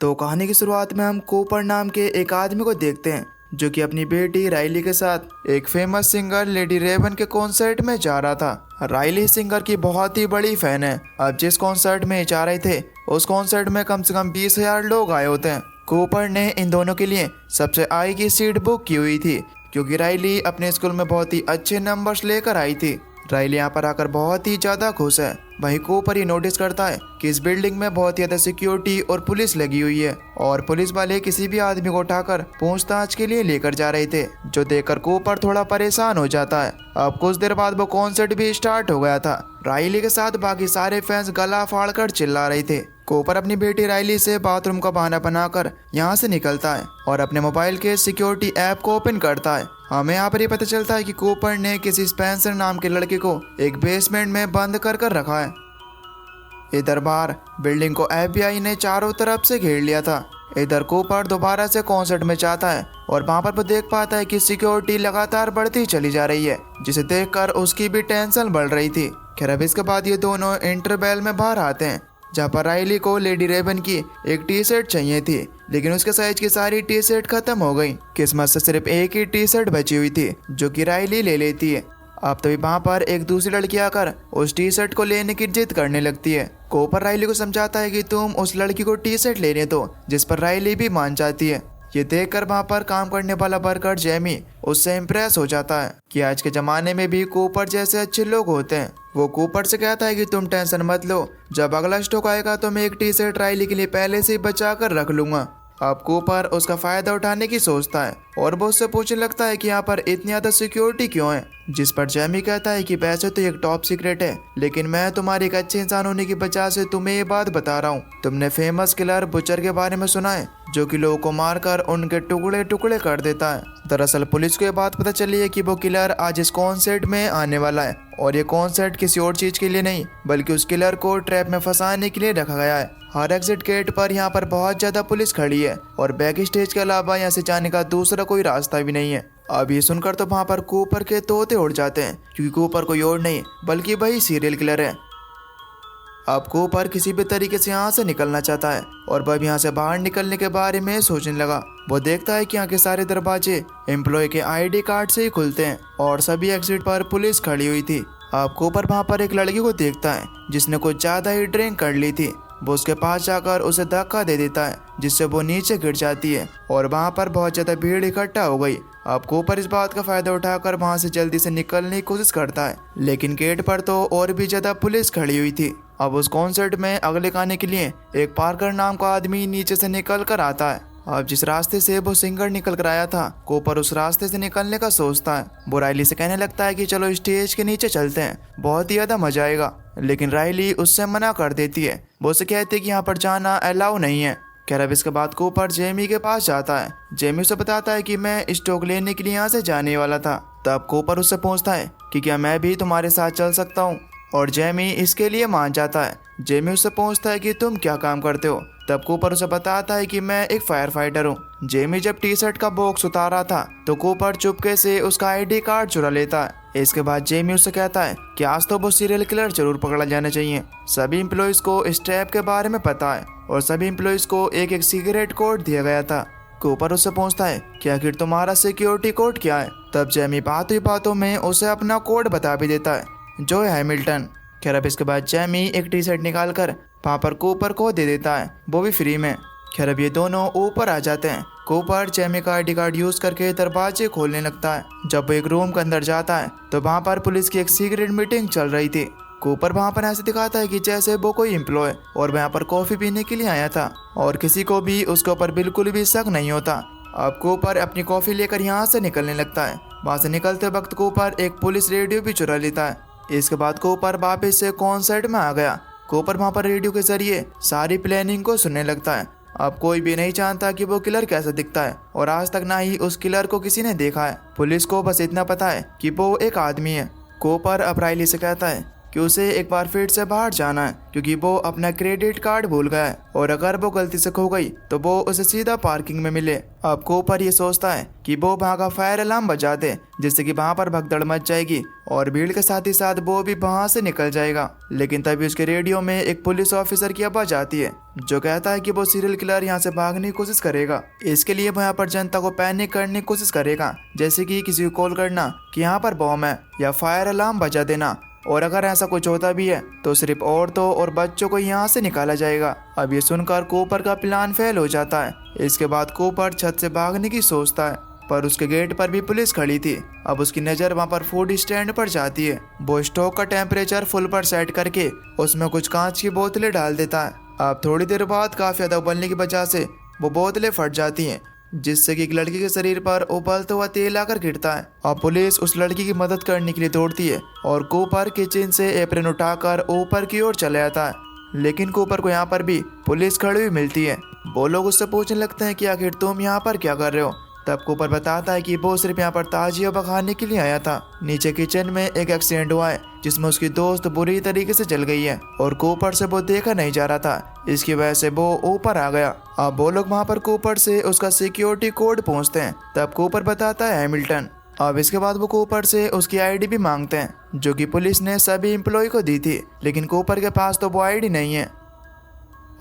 तो कहानी की शुरुआत में हम कूपर नाम के एक आदमी को देखते हैं जो कि अपनी बेटी राइली के साथ एक फेमस सिंगर लेडी रेवन के कॉन्सर्ट में जा रहा था। राइली सिंगर की बहुत ही बड़ी फैन है। अब जिस कॉन्सर्ट में जा रहे थे उस कॉन्सर्ट में कम से कम 20,000 लोग आए होते हैं। कूपर ने इन दोनों के लिए सबसे आगे की सीट बुक की हुई थी क्योंकि राइली अपने स्कूल में बहुत ही अच्छे नंबर्स लेकर आई थी। राइली यहाँ पर आकर बहुत ही ज्यादा खुश है। वहीं कूपर ये नोटिस करता है कि इस बिल्डिंग में बहुत ही ज्यादा सिक्योरिटी और पुलिस लगी हुई है और पुलिस वाले किसी भी आदमी को उठाकर पूछताछ के लिए लेकर जा रहे थे, जो देखकर कूपर थोड़ा परेशान हो जाता है। अब कुछ देर बाद वो कॉन्सर्ट भी स्टार्ट हो गया था। राइली के साथ बाकी सारे फैंस गला फाड़कर चिल्ला रहे थे। कूपर अपनी बेटी राइली से बाथरूम का बहाना बनाकर यहाँ से निकलता है और अपने मोबाइल के सिक्योरिटी ऐप को ओपन करता है। हमें यहाँ पर ये पता चलता है कि कूपर ने किसी स्पेंसर नाम के लड़के को एक बेसमेंट में बंद कर रखा है। इधर बाहर बिल्डिंग को FBI ने चारों तरफ से घेर लिया था। इधर कूपर दोबारा से कॉन्सर्ट में जाता है और वहाँ पर वो देख पाता है कि सिक्योरिटी लगातार बढ़ती चली जा रही है, जिसे देखकर उसकी भी टेंशन बढ़ रही थी। खैर अब इसके बाद ये दोनों इंटरवल में बाहर आते हैं, जहाँ पर राइली को लेडी रेवन की एक टी शर्ट चाहिए थी, लेकिन उसके साइज की सारी टी शर्ट खत्म हो गई। किस्मत से सिर्फ एक ही टी शर्ट बची हुई थी जो कि राइली ले लेती है। अब तभी वहाँ पर एक दूसरी लड़की आकर उस टी शर्ट को लेने की जिद करने लगती है। कूपर राइली को समझाता है कि तुम उस लड़की को टी शर्ट लेने दो, जिस पर राइली भी मान जाती है। ये देखकर वहाँ पर काम करने वाला वर्कर जेमी उससे इम्प्रेस हो जाता है कि आज के ज़माने में भी कूपर जैसे अच्छे लोग होते हैं। वो कूपर से कहता है कि तुम टेंशन मत लो, जब अगला स्टॉक आएगा तो मैं एक टी शर्ट राइली के लिए पहले से ही बचा कर रख लूंगा। अब कूपर उसका फायदा उठाने की सोचता है और वो उससे पूछने लगता है कि यहाँ पर इतनी ज़्यादा सिक्योरिटी क्यों है, जिस पर जेमी कहता है कि वैसे तो एक टॉप सीक्रेट है, लेकिन मैं तुम्हारे एक अच्छे इंसान होने की वजह से तुम्हें ये बात बता रहा हूँ। तुमने फेमस किलर बुचर के बारे में सुना है, जो कि लोगों को मारकर उनके टुकड़े टुकड़े कर देता है। दरअसल पुलिस को ये बात पता चली है कि वो किलर आज इस कॉन्सर्ट में आने वाला है और ये कॉन्सर्ट किसी और चीज के लिए नहीं बल्कि उस किलर को ट्रैप में फंसाने के लिए रखा गया है। हर एग्जिट गेट पर यहाँ पर बहुत ज्यादा पुलिस खड़ी है और बैक स्टेज के अलावा यहाँ से जाने का दूसरा कोई रास्ता भी नहीं है। अब ये सुनकर तो वहाँ पर कूपर के तोते उड़ जाते हैं, क्योंकि कूपर कोई और नहीं बल्कि वही सीरियल किलर है। अब कूपर किसी भी तरीके से यहाँ से निकलना चाहता है और वह यहाँ से बाहर निकलने के बारे में सोचने लगा। वो देखता है कि यहाँ के सारे दरवाजे एम्प्लॉय के ID कार्ड से ही खुलते हैं और सभी एग्जिट पर पुलिस खड़ी हुई थी। अब कूपर वहाँ पर एक लड़की को देखता है जिसने कुछ ज्यादा ही ड्रिंक कर ली थी। वो उसके पास जाकर उसे धक्का दे देता है, जिससे वो नीचे गिर जाती है और वहाँ पर बहुत ज्यादा भीड़ इकट्ठा हो गई। अब कूपर इस बात का फायदा उठाकर वहाँ से जल्दी से निकलने की कोशिश करता है, लेकिन गेट पर तो और भी ज्यादा पुलिस खड़ी हुई थी। अब उस कॉन्सर्ट में अगले गाने के लिए एक पार्कर नाम का आदमी नीचे से निकल कर आता है। अब जिस रास्ते से वो सिंगर निकल कर आया था, कूपर उस रास्ते से निकलने का सोचता है। वो राइली से कहने लगता है कि चलो स्टेज के नीचे चलते हैं, बहुत ही ज्यादा मजा आएगा, लेकिन राइली उससे मना कर देती है। वो उसे कहती है कि यहाँ पर जाना अलाउ नहीं है। खैर अब इसके बाद कूपर जेमी के पास जाता है। जेमी उसे बताता है कि मैं स्टॉक लेने के लिए यहाँ से जाने वाला था। तब कूपर उससे पूछता है कि क्या मैं भी तुम्हारे साथ चल सकता हूँ, और जेमी इसके लिए मान जाता है। जेमी उससे पूछता है कि तुम क्या काम करते हो। तब कूपर उसे बताता है कि मैं एक फायर फाइटर हूँ। जेमी जब टी शर्ट का बॉक्स उतारा था तो कूपर चुपके से उसका ID कार्ड चुरा लेता है। इसके बाद जेमी उससे कहता है कि आज तो वो सीरियल किलर जरूर पकड़ा जाना चाहिए। सभी एम्प्लॉयज को इस ट्रैप के बारे में पता है और सभी एम्प्लॉयज को एक एक सीक्रेट कोड दिया गया था। कूपर उससे पूछता है कि आखिर तुम्हारा सिक्योरिटी कोड क्या है। तब जेमी बातों ही बातों में उसे अपना कोड बता भी देता है, जो है हैमिल्टन। खैर अब इसके बाद जेमी एक टी शर्ट निकाल कर वहाँ पर कूपर को दे देता है, वो भी फ्री में। खैर अब ये दोनों ऊपर आ जाते हैं। कूपर जेमी का ID कार्ड यूज करके दरवाजे खोलने लगता है। जब वो एक रूम के अंदर जाता है तो वहाँ पर पुलिस की एक सीक्रेट मीटिंग चल रही थी। कूपर वहाँ पर ऐसे दिखाता है कि जैसे वो कोई एम्प्लॉय और वहाँ पर कॉफी पीने के लिए आया था और किसी को भी उसके ऊपर बिल्कुल भी शक नहीं होता। अब कूपर अपनी कॉफी लेकर यहाँ से निकलने लगता है। वहाँ से निकलते वक्त कूपर एक पुलिस रेडियो भी चुरा लेता है। इसके बाद कूपर वापस से कॉन्सर्ट में आ गया। कूपर वहाँ पर रेडियो के जरिए सारी प्लानिंग को सुनने लगता है। अब कोई भी नहीं जानता कि वो किलर कैसा दिखता है और आज तक ना ही उस किलर को किसी ने देखा है। पुलिस को बस इतना पता है कि वो एक आदमी है। कूपर अब राइली से कहता है कि उसे एक बार फिर से बाहर जाना है क्योंकि वो अपना क्रेडिट कार्ड भूल गया है और अगर वो गलती से खो गई तो वो उसे सीधा पार्किंग में मिले। अब कूपर ये सोचता है कि वो वहाँ का फायर अलार्म बजा दे जिससे कि वहाँ पर भगदड़ मच जाएगी और भीड़ के साथ ही साथ वो भी वहाँ से निकल जाएगा। लेकिन तभी उसके रेडियो में एक पुलिस ऑफिसर की आवाज आती है जो कहता है कि वो सीरियल किलर यहाँ से भागने की कोशिश करेगा। इसके लिए वो यहाँ पर जनता को पैनिक करने की कोशिश करेगा, जैसे कि किसी को कॉल करना कि यहाँ पर बॉम्ब है या फायर अलार्म बजा देना, और अगर ऐसा कुछ होता भी है तो सिर्फ औरतों और बच्चों को यहाँ से निकाला जाएगा। अब ये सुनकर कूपर का प्लान फेल हो जाता है। इसके बाद कूपर छत से भागने की सोचता है पर उसके गेट पर भी पुलिस खड़ी थी। अब उसकी नज़र वहाँ पर फूड स्टैंड पर जाती है। वो स्टोव का टेम्परेचर फुल पर सेट करके उसमें कुछ कांच की बोतलें डाल देता है। अब थोड़ी देर बाद काफ़ी ज़्यादा उबलने की वजह से वो बोतलें फट जाती हैं जिससे कि एक लड़की के शरीर पर उबलता हुआ तेल आकर गिरता है। अब पुलिस उस लड़की की मदद करने के लिए दौड़ती है और कूपर किचन से एप्रन उठाकर ऊपर की ओर चले जाता है। लेकिन कूपर को यहाँ पर भी पुलिस खड़ी हुई मिलती है। वो लोग उससे पूछने लगते हैं कि आखिर तुम यहाँ पर क्या कर रहे हो। तब कूपर बताता है कि वो सिर्फ यहाँ पर ताजिया बखाने के लिए आया था। नीचे किचन में एक एक्सीडेंट हुआ है जिसमें उसकी दोस्त बुरी तरीके से जल गई है और कूपर से वो देखा नहीं जा रहा था, इसकी वजह से वो ऊपर आ गया। अब वो लोग वहाँ पर कूपर से उसका सिक्योरिटी कोड पूछते हैं। तब कूपर बताता है हैमिल्टन। अब इसके बाद वो कूपर से उसकी आईडी भी मांगते हैं जो कि पुलिस ने सभी एम्प्लॉय को दी थी, लेकिन कूपर के पास तो वो आईडी नहीं है।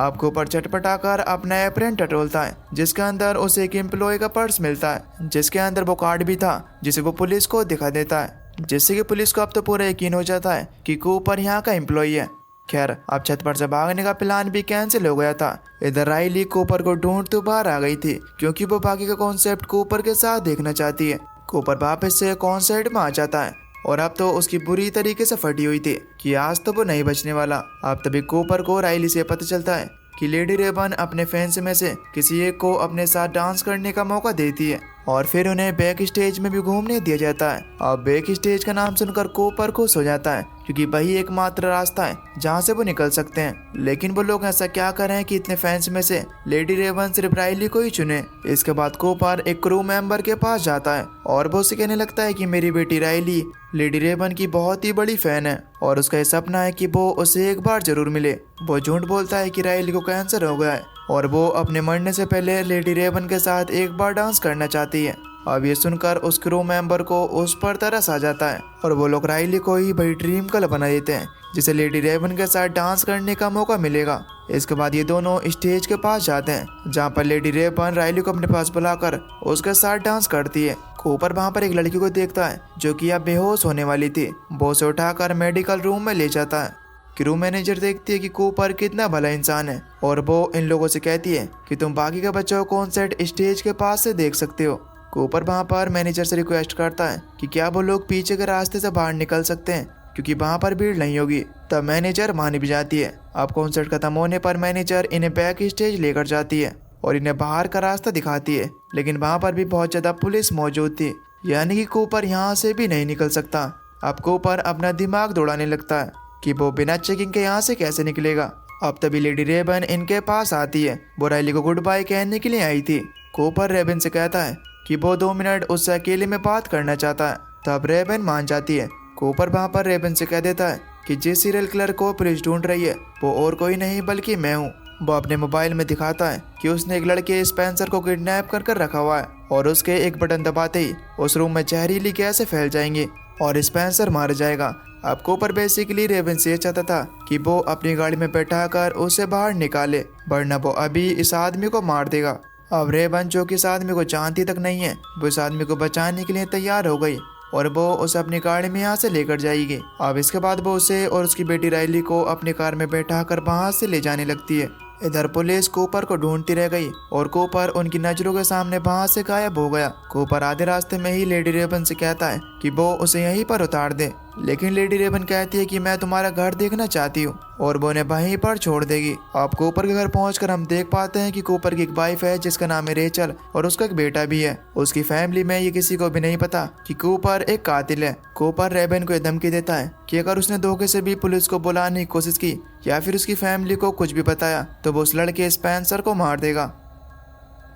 अब कूपर चटपटाकर अपना एप्रन टटोलता है जिसके अंदर उसे एक एम्प्लॉय का पर्स मिलता है जिसके अंदर वो कार्ड भी था जिसे वो पुलिस को दिखा देता है, जिससे कि पुलिस को अब तो पूरा यकीन हो जाता है कि कूपर यहाँ का एम्प्लॉय है। खैर अब छत पर से भागने का प्लान भी कैंसिल हो गया था। इधर राइली कूपर को ढूंढते बाहर आ गई थी क्योंकि वो बाकी का कॉन्सेप्ट कूपर के साथ देखना चाहती है। कूपर वापस से कॉन्सर्ट में आ जाता है और अब तो उसकी बुरी तरीके से फटी हुई थी कि आज तो वो नहीं बचने वाला। अब तभी कूपर को राइली से पता चलता है कि लेडी रेबन अपने फैंस में से किसी एक को अपने साथ डांस करने का मौका देती है और फिर उन्हें बैक स्टेज में भी घूमने दिया जाता है। अब बैक स्टेज का नाम सुनकर कूपर खुश हो जाता है क्योंकि वही एकमात्र रास्ता है जहां से वो निकल सकते हैं। लेकिन वो लोग ऐसा क्या करें कि इतने फैंस में से लेडी रेबन सिर्फ राइली को ही चुने। इसके बाद कूपर एक क्रू मेंबर के पास जाता है और वो उसे कहने लगता है कि मेरी बेटी राइली लेडी रेबन की बहुत ही बड़ी फैन है और उसका ये सपना है कि वो उसे एक बार जरूर मिले। वो झूठ बोलता है कि राइली को कैंसर हो गया है और वो अपने मरने से पहले लेडी रेबन के साथ एक बार डांस करना चाहती है। अब ये सुनकर उस क्रू मेंबर को उस पर तरस आ जाता है और वो लोग राइली को ही भाई ड्रीम गर्ल बना देते हैं जिसे लेडी रेबन के साथ डांस करने का मौका मिलेगा। इसके बाद ये दोनों स्टेज के पास जाते हैं जहाँ पर लेडी रेबन राइली को अपने पास बुलाकर उसके साथ डांस करती है। कूपर वहाँ पर एक लड़की को देखता है जो कि अब बेहोश होने वाली थी। वो उसे उठाकर मेडिकल रूम में ले जाता है। क्रू मैनेजर देखती है कि कूपर कितना भला इंसान है और वो इन लोगों से कहती है कि तुम बाकी के बच्चों को कॉन्सर्ट स्टेज के पास से देख सकते हो। कूपर वहाँ पर मैनेजर से रिक्वेस्ट करता है कि क्या वो लोग पीछे के रास्ते से बाहर निकल सकते हैं क्योंकि वहाँ पर भीड़ नहीं होगी। तब मैनेजर मान भी जाती है। अब कॉन्सर्ट खत्म होने पर मैनेजर इन्हें बैक स्टेज लेकर जाती है और इन्हें बाहर का रास्ता दिखाती है, लेकिन वहाँ पर भी बहुत ज़्यादा पुलिस मौजूद थी, यानी कि कूपर यहाँ से भी नहीं निकल सकता। अब कूपर अपना दिमाग दौड़ाने लगता है कि वो बिना चेकिंग के यहाँ से कैसे निकलेगा। अब तभी लेडी रेबन इनके पास आती है। वो राइली को गुड बाय कहने के लिए आई थी। कूपर रेबन से कहता है कि वो 2 मिनट उससे अकेले में बात करना चाहता है। तब रेबन मान जाती है। कूपर वहाँ पर रेबन से कह देता है कि जिस सीरियल किलर को पुलिस ढूंढ रही है वो और कोई नहीं बल्कि मैं हूँ। वो अपने मोबाइल में दिखाता है कि उसने एक लड़के स्पेंसर को किडनैप कर रखा हुआ है और उसके एक बटन दबाते ही उस रूम में जहरीली गैसें फैल जाएंगी और स्पेंसर मार जाएगा। अब कूपर बेसिकली रेबन से चाहता था कि वो अपनी गाड़ी में बैठाकर उसे बाहर निकाले, वरना वो अभी इस आदमी को मार देगा। अब रेबन जो कि इस आदमी को जानती तक नहीं है, वो इस आदमी को बचाने के लिए तैयार हो गई और वो उसे अपनी गाड़ी में यहाँ से लेकर जाएगी। अब इसके बाद वो उसे और उसकी बेटी राइली को अपनी कार में बैठाकर वहाँ से ले जाने लगती है। इधर पुलिस कूपर को ढूंढती रह गई और कूपर उनकी नजरों के सामने वहाँ से गायब हो गया। कूपर आधे रास्ते में ही लेडी रेबन से कहता है कि वो उसे यहीं पर उतार दे, लेकिन लेडी रेबन कहती है कि मैं तुम्हारा घर देखना चाहती हूँ और वो उन्हें वहीं पर छोड़ देगी। अब कूपर के घर पहुंचकर हम देख पाते हैं कि कूपर की एक वाइफ है जिसका नाम है रेचल और उसका एक बेटा भी है। उसकी फैमिली में ये किसी को भी नहीं पता कि कूपर एक कातिल है। कूपर रेबन को धमकी देता है कि अगर उसने धोखे से भी पुलिस को बुलाने की कोशिश की या फिर उसकी फैमिली को कुछ भी बताया तो वो उस लड़के स्पेंसर को मार देगा।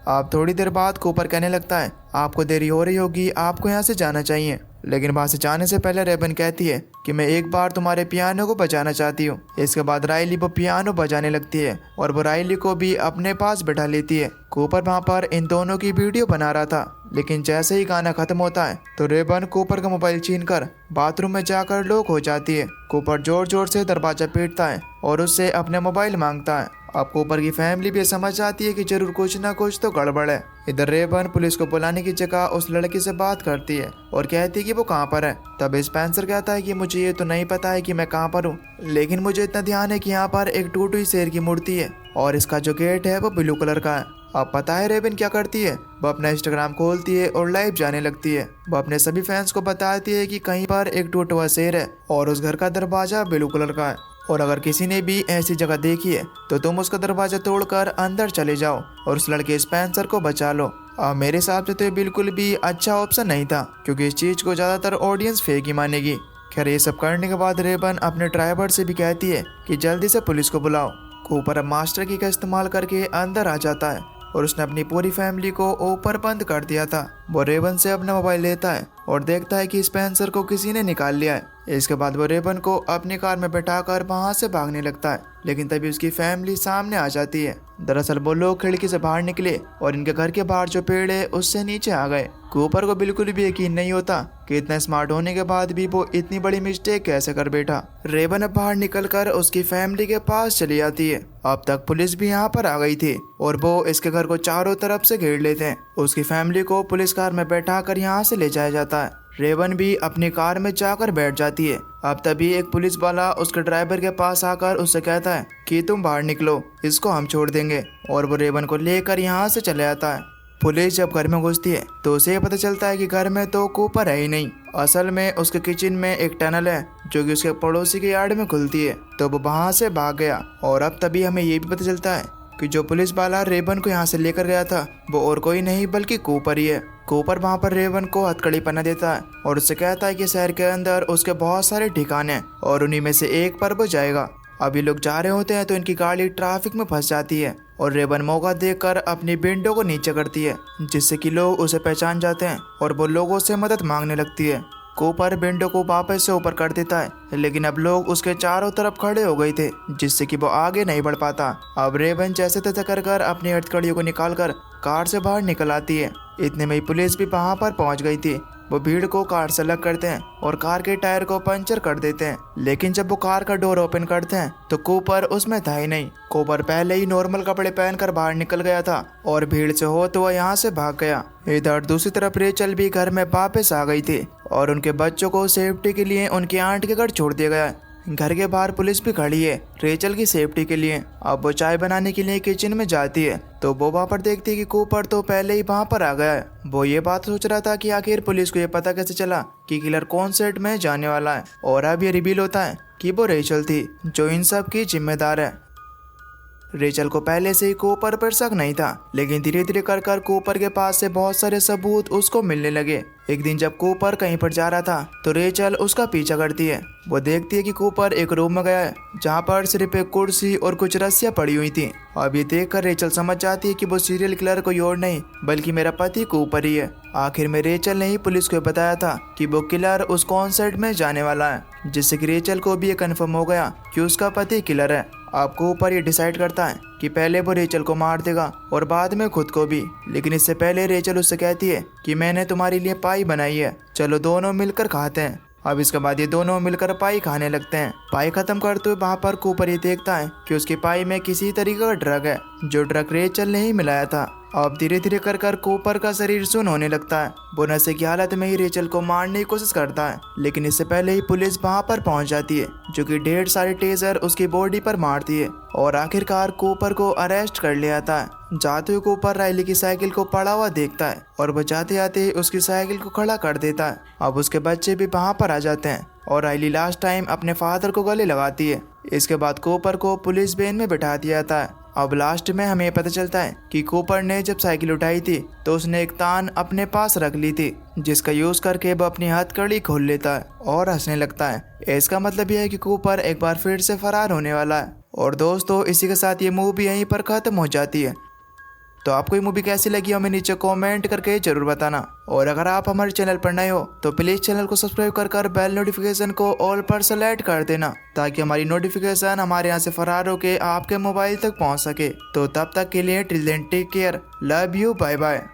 अब थोड़ी देर बाद कूपर कहने लगता है आपको देरी हो रही होगी, आपको यहाँ से जाना चाहिए। लेकिन वहाँ से जाने से पहले रेबन कहती है कि मैं एक बार तुम्हारे पियानो को बजाना चाहती हूँ। इसके बाद राइली वो पियानो बजाने लगती है और वो राइली को भी अपने पास बैठा लेती है। कूपर वहाँ पर इन दोनों की वीडियो बना रहा था, लेकिन जैसे ही गाना खत्म होता है तो रेबन कूपर का मोबाइल छीनकर बाथरूम में जाकर लॉक हो जाती है। कूपर जोर जोर से दरवाजा पीटता है और उससे अपने मोबाइल मांगता है। अब कूपर की फैमिली भी समझ जाती है कि जरूर कुछ ना कुछ तो गड़बड़ है। इधर रेबन पुलिस को बुलाने की जगह उस लड़की से बात करती है और कहती है कि वो कहाँ पर है। तब स्पेंसर कहता है कि मुझे ये तो नहीं पता है कि मैं कहाँ पर हूँ, लेकिन मुझे इतना ध्यान है कि यहाँ पर एक टूटी हुई शेर की मूर्ति है और इसका जो गेट है वो ब्लू कलर का है। अब पता है रेबन क्या करती है, वो अपना इंस्टाग्राम खोलती है और लाइव जाने लगती है। वो अपने सभी फैंस को बताती है कि कहीं पर एक टूटा हुआ शेर है और उस घर का दरवाजा ब्लू कलर का है, और अगर किसी ने भी ऐसी जगह देखी है तो तुम उसका दरवाजा तोड़कर अंदर चले जाओ और उस लड़के स्पेंसर को बचा लो। अब मेरे हिसाब से तो ये बिल्कुल भी अच्छा ऑप्शन नहीं था, क्योंकि इस चीज को ज्यादातर ऑडियंस फेक ही मानेगी। खैर ये सब करने के बाद रेबन अपने ड्राइवर से भी कहती है कि जल्दी से पुलिस को बुलाओ। कूपर अब मास्टर की का इस्तेमाल करके अंदर आ जाता है और उसने अपनी पूरी फैमिली को ऊपर बंद कर दिया था। वो रेबन से अपना मोबाइल लेता है और देखता है कि स्पेंसर को किसी ने निकाल लिया है। इसके बाद वो रेबन को अपनी कार में बैठाकर वहां से भागने लगता है, लेकिन तभी उसकी फैमिली सामने आ जाती है। दरअसल वो लोग खिड़की से बाहर निकले और इनके घर के बाहर जो पेड़ है उससे नीचे आ गए। कूपर को बिल्कुल भी यकीन नहीं होता कि इतना स्मार्ट होने के बाद भी वो इतनी बड़ी मिस्टेक कैसे कर बैठा। रेबन अब बाहर निकलकर उसकी फैमिली के पास चली जाती है। अब तक पुलिस भी यहाँ पर आ गई थी और वो इसके घर को चारों तरफ से घेर लेते हैं। उसकी फैमिली को पुलिस कार में बैठाकर यहाँ से ले जाया जाता है। रेबन भी अपनी कार में जाकर बैठ जाती है। अब तभी एक पुलिस वाला उसके ड्राइवर के पास आकर उससे कहता है कि तुम बाहर निकलो, इसको हम छोड़ देंगे, और वो रेबन को लेकर यहाँ से चले आता है। पुलिस जब घर में घुसती है तो उसे पता चलता है कि घर में तो कूपर है ही नहीं। असल में उसके किचन में एक टनल है जो कि उसके पड़ोसी के यार्ड में खुलती है, तो वो वहाँ से भाग गया। और अब तभी हमें ये भी पता चलता है कि जो पुलिस वाला रेबन को यहाँ से लेकर गया था वो और कोई नहीं बल्कि कूपर ही है। कूपर वहाँ पर रेबन को हथकड़ी पहना देता है और उससे कहता है कि शहर के अंदर उसके बहुत सारे ठिकाने हैं और उन्हीं में से एक पर वो जाएगा। अभी लोग जा रहे होते हैं तो इनकी गाड़ी ट्रैफिक में फंस जाती है और रेबन मौका देखकर अपनी विंडो को नीचे करती है, जिससे कि लोग उसे पहचान जाते हैं और वो लोगों से मदद मांगने लगती है। कूपर विंडो को वापस से ऊपर कर देता है, लेकिन अब लोग उसके चारों तरफ खड़े हो गए थे, जिससे कि वो आगे नहीं बढ़ पाता। अब रेबन जैसे तैसे कर अपनी हथकड़ियों को निकालकर कार से बाहर निकल आती है। इतने में ही पुलिस भी वहां पर पहुंच गई थी। वो भीड़ को कार से अलग करते हैं और कार के टायर को पंचर कर देते हैं, लेकिन जब वो कार का डोर ओपन करते हैं तो कूपर उसमें था ही नहीं। कूपर पहले ही नॉर्मल कपड़े पहनकर बाहर निकल गया था और भीड़ से हो तो वह यहाँ से भाग गया। इधर दूसरी तरफ रेचल भी घर में वापस आ गई थी और उनके बच्चों को सेफ्टी के लिए उनकी आंट के घर छोड़ दिया गया। घर के बाहर पुलिस भी खड़ी है रेचल की सेफ्टी के लिए। अब वो चाय बनाने के लिए किचन में जाती है तो वो वहाँ पर देखती है कि कूपर तो पहले ही वहाँ पर आ गया है। वो ये बात सोच रहा था कि आखिर पुलिस को ये पता कैसे चला कि किलर कौन सेट में जाने वाला है, और अब ये रिवील होता है कि वो रेचल थी जो इन सब की जिम्मेदार है। रेचल को पहले से ही कूपर पर शक नहीं था, लेकिन धीरे धीरे कर कूपर के पास से बहुत सारे सबूत उसको मिलने लगे। एक दिन जब कूपर कहीं पर जा रहा था तो रेचल उसका पीछा करती है। वो देखती है कि कूपर एक रूम में गया है जहाँ पर सिर्फ एक कुर्सी और कुछ रस्सियाँ पड़ी हुई थी। अब ये देखकर रेचल समझ जाती है कि वो सीरियल किलर कोई और नहीं बल्कि मेरा पति कूपर ही है। आखिर में रेचल ने ही पुलिस को बताया था कि वो किलर उस कॉन्सर्ट में जाने वाला है, जिससे कि रेचल को भी ये कन्फर्म हो गया कि उसका पति किलर है। अब कूपर ये डिसाइड करता है कि पहले वो रेचल को मार देगा और बाद में खुद को भी, लेकिन इससे पहले रेचल उससे कहती है कि मैंने तुम्हारे लिए पाई बनाई है, चलो दोनों मिलकर खाते हैं। अब इसके बाद ये दोनों मिलकर पाई खाने लगते हैं। पाई खत्म करते हुए वहाँ पर कूपर ये देखता है कि उसकी पाई में किसी तरीके का ड्रग है, जो ड्रग रेचल ने ही मिलाया था। अब धीरे धीरे कर कूपर का शरीर सुन्न होने लगता है। वो नशे की हालत में ही रेचल को मारने की कोशिश करता है, लेकिन इससे पहले ही पुलिस वहाँ पर पहुँच जाती है, जो कि ढेर सारे टेजर उसकी बॉडी पर मारती है और आखिरकार कूपर को अरेस्ट कर लिया जाता है। जाते हुए कूपर राइली की साइकिल को पड़ा हुआ देखता है और वो जाते आते उसकी साइकिल को खड़ा कर देता है। अब उसके बच्चे भी वहाँ पर आ जाते हैं और राइली लास्ट टाइम अपने फादर को गले लगाती है। इसके बाद कूपर को पुलिस वैन में बैठा दिया जाता है। अब लास्ट में हमें पता चलता है कि कूपर ने जब साइकिल उठाई थी तो उसने एक तान अपने पास रख ली थी, जिसका यूज करके वो अपनी हथकड़ी खोल लेता है और हंसने लगता है। इसका मतलब यह है कि कूपर एक बार फिर से फरार होने वाला है। और दोस्तों, इसी के साथ ये मूवी यहीं पर खत्म हो जाती है। तो आपको ये मूवी कैसी लगी हमें नीचे कमेंट करके जरूर बताना। और अगर आप हमारे चैनल पर नए हो तो प्लीज चैनल को सब्सक्राइब कर बेल नोटिफिकेशन को ऑल पर सेलेक्ट कर देना, ताकि हमारी नोटिफिकेशन हमारे यहाँ से फरार होके आपके मोबाइल तक पहुँच सके। तो तब तक के लिए till then take care, love you, bye bye.